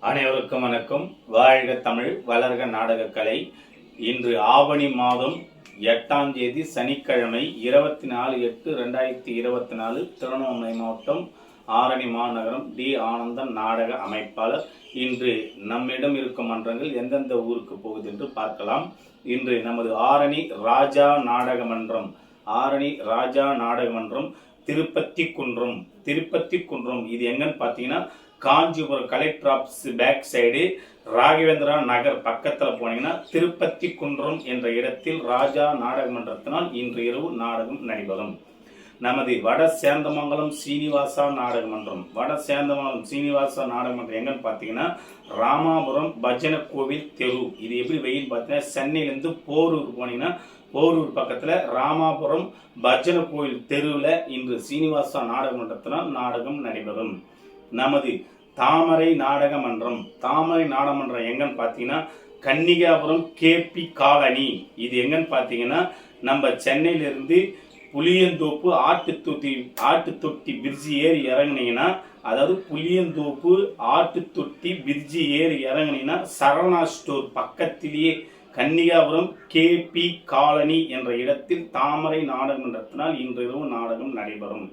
அனைவருக்கும் வணக்கம். வாழ்க தமிழ், வளர்க நாடகக்கலை. இன்று ஆவணி மாதம் 8ஆம் தேதி சனிக்கிழமை 24/8/2024 திருவண்ணாமலை மாவட்டம் ஆரணி மாநகரம் டி. ஆனந்தன் நாடக அமைப்பாளர். இன்று நம்மிடம் இருக்கும் மன்றங்கள் எந்தெந்த ஊருக்கு போகுது என்று பார்க்கலாம். இன்று நமது ஆரணி ராஜா நாடக மன்றம், திருப்பத்தி குன்றம் இது எங்கன்னு பார்த்தீங்கன்னா Kanchipuram collector office back side Raghavendra Nagar பக்கத்தில் போனீங்கன்னா திருப்பத்தி குன்றம் என்ற இடத்தில் ராஜா நாடக மன்றத்தினால் இன்று இரவு நாடகம் நடைபெறும். நமது வட சேந்தமங்கலம் சீனிவாசா நாடக மன்றம், எங்கன்னு பார்த்தீங்கன்னா ராமாபுரம் பஜனை கோவில் தெரு. இது எப்படி வெயில் பார்த்தீங்கன்னா சென்னையிலேருந்து போரூர் போனீங்கன்னா போரூர் பக்கத்தில் ராமாபுரம் பஜனை கோவில் தெருவில் இன்று சீனிவாசா நாடக மன்றத்தினால் நாடகம் நடைபெறும். நமது தாமரை நாடக மன்றம் எங்கன்னு பார்த்தீங்கன்னா கன்னிகாபுரம் கேபி காலனி. இது எங்கன்னு பார்த்தீங்கன்னா நம்ம சென்னையிலிருந்து புளியந்தோப்பு ஆட்டு தொட்டி பிரிட்ஜி ஏறி இறங்குனீங்கன்னா, அதாவது புளியந்தோப்பு ஆட்டு தொட்டி பிரிட்ஜி ஏறி இறங்குனீங்கன்னா சரவணா ஸ்டோர் பக்கத்திலேயே கன்னிகாபுரம் கேபி காலனி என்ற இடத்தில் தாமரை நாடக மன்றத்தினால் இன்று இரவு நாடகம் நடைபெறும்.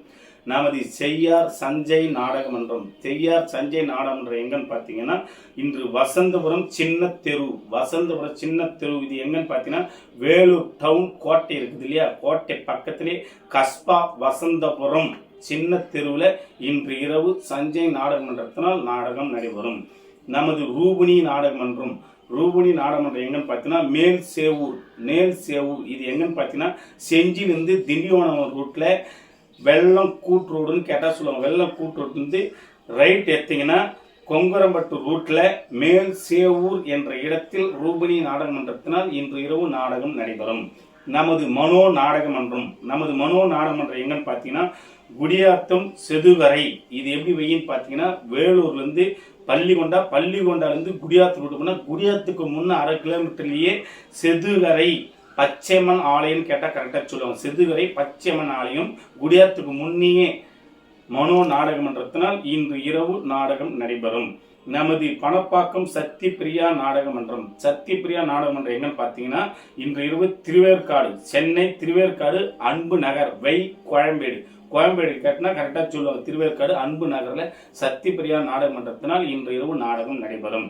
நமது செய்யார் சஞ்சய் நாடக மன்றம், எங்கன்னு பார்த்தீங்கன்னா இன்று வசந்தபுரம் சின்ன தெரு. இது எங்கன்னு பார்த்தீங்கன்னா வேலூர் டவுன் கோட்டை இருக்குது இல்லையா, கோட்டை பக்கத்திலே கஸ்பா வசந்தபுரம் சின்ன தெருவில் இன்று இரவு சஞ்சய் நாடக மன்றத்தினால் நாடகம் நடைபெறும். நமது ரூபினி நாடக மன்றம் எங்கன்னு பார்த்தீங்கன்னா மேல் சேவூர். இது எங்கன்னு பார்த்தீங்கன்னா செஞ்சிலிருந்து திண்டிவனம் ரூட்ல வெள்ளம் கூட்டு ரோடுன்னு கேட்டால் சொல்லுவாங்க. வெள்ளம் கூட்டு ரோடு ரைட் எடுத்தீங்கன்னா கொங்கரம்பட்டு ரூட்ல மேல் சேவூர் என்ற இடத்தில் ரூபினி நாடக மன்றத்தினால் இன்று இரவு நாடகம் நடைபெறும். நமது மனோ நாடக மன்றம் எங்கன்னு பார்த்தீங்கன்னா குடியாத்தம் செதுகரை. இது எப்படி வெயின்னு பார்த்தீங்கன்னா வேலூர்லேருந்து பள்ளிகொண்டாலேருந்து குடியாத்து ரூட்டு போனால் குடியாத்துக்கு முன்ன 1/2 கிலோமீட்டர்லேயே செதுகரை பச்சையம்மன் ஆலயம் கேட்டால் கரெக்டாக சொல்லுவாங்க. செதுகரை பச்சையம்மன் ஆலயம் குடியாத்துக்கு முன்னையே மனோ நாடக மன்றத்தினால் இன்று இரவு நாடகம் நடைபெறும். நமது பணப்பாக்கம் சக்தி பிரியா நாடக மன்றம் எங்கன்னு பார்த்தீங்கன்னா இன்று இரவு திருவேற்காடு, சென்னை திருவேற்காடு அன்பு நகர் கோயம்பேடு கேட்டினா கரெக்டாக சொல்லுவாங்க. திருவேற்காடு அன்பு நகரில் சக்தி பிரியா நாடக மன்றத்தினால் இன்று இரவு நாடகம் நடைபெறும்.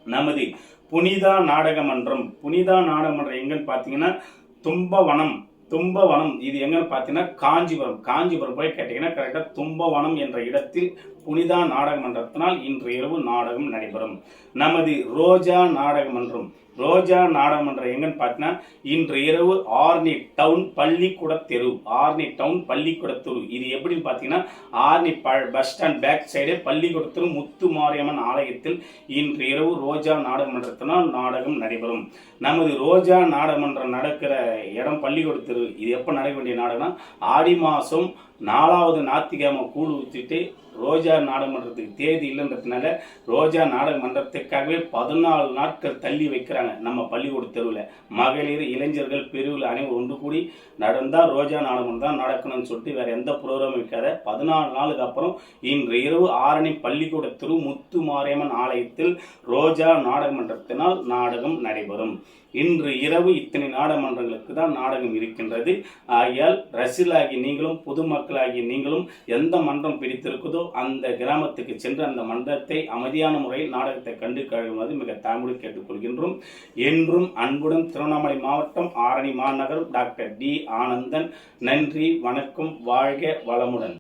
நமது புனிதா நாடக மன்றம் எங்கன்னு பார்த்தீங்கன்னா தும்பவனம். இது எங்கன்னு பார்த்தீங்கன்னா காஞ்சிபுரம் போய் கேட்டீங்கன்னா கரெக்டாக தும்பவனம் என்ற இடத்தில் புனிதா நாடக மன்றத்தினால் இன்று இரவு நாடகம் நடைபெறும். நமது ரோஜா நாடக மன்றம் எங்கன்னு பார்த்தீங்கன்னா இன்று இரவு ஆர்னி டவுன் பள்ளிக்கூட தெரு. இது எப்படின்னு பார்த்தீங்கன்னா Arni bus stand back side பள்ளிக்கூட தெரு முத்து மாரியம்மன் ஆலயத்தில் இன்று இரவு ரோஜா நாடக மன்றத்தினால் நாடகம் நடைபெறும். நமது ரோஜா நாடக மன்றம் நடக்கிற இடம் பள்ளிக்கூட தெரு. இது எப்போ நடக்க வேண்டிய நாடகம்னா ஆடி மாதம் 4வது ஞாயிற்றுக்கிழமை கூழ் ஊற்றிட்டு ரோஜா நாடக மன்றத்துக்கு தேதி இல்லைன்றதுனால ரோஜா நாடக மன்றத்துக்காகவே 14 நாட்கள் தள்ளி வைக்கிறாங்க நம்ம பள்ளிக்கூட தெருவில். மகளிர் இளைஞர்கள் பெருவில் அனைவரும் ஒன்று கூடி நடந்தால் ரோஜா நாடகம் தான் நடக்கணும்னு சொல்லிட்டு வேற எந்த ப்ரோக்ராமும் வைக்காத 14 நாளுக்கு அப்புறம் இன்று இரவு ஆரணி பள்ளிக்கூட தெரு முத்து மாரியம்மன் ஆலயத்தில் ரோஜா நாடக மன்றத்தினால் நாடகம் நடைபெறும். இன்று இரவு இத்தனை நாடக மன்றங்களுக்கு தான் நாடகம் இருக்கின்றது. ஆகையால் ரசிகர்களாகி நீங்களும் பொதுமக்களாகி நீங்களும் எந்த மன்றம் பிடித்திருக்குதோ அந்த கிராமத்துக்கு சென்று அந்த மன்றத்தை அமைதியான முறையில் நாடகத்தை கண்டு கழுவுவது மிக தாழ்மையோடு கேட்டுக்கொள்கின்றோம். என்றும் அன்புடன் திருவண்ணாமலை மாவட்டம் ஆரணி மாநகர் டாக்டர் டி. ஆனந்தன். நன்றி, வணக்கம், வாழ்க வளமுடன்.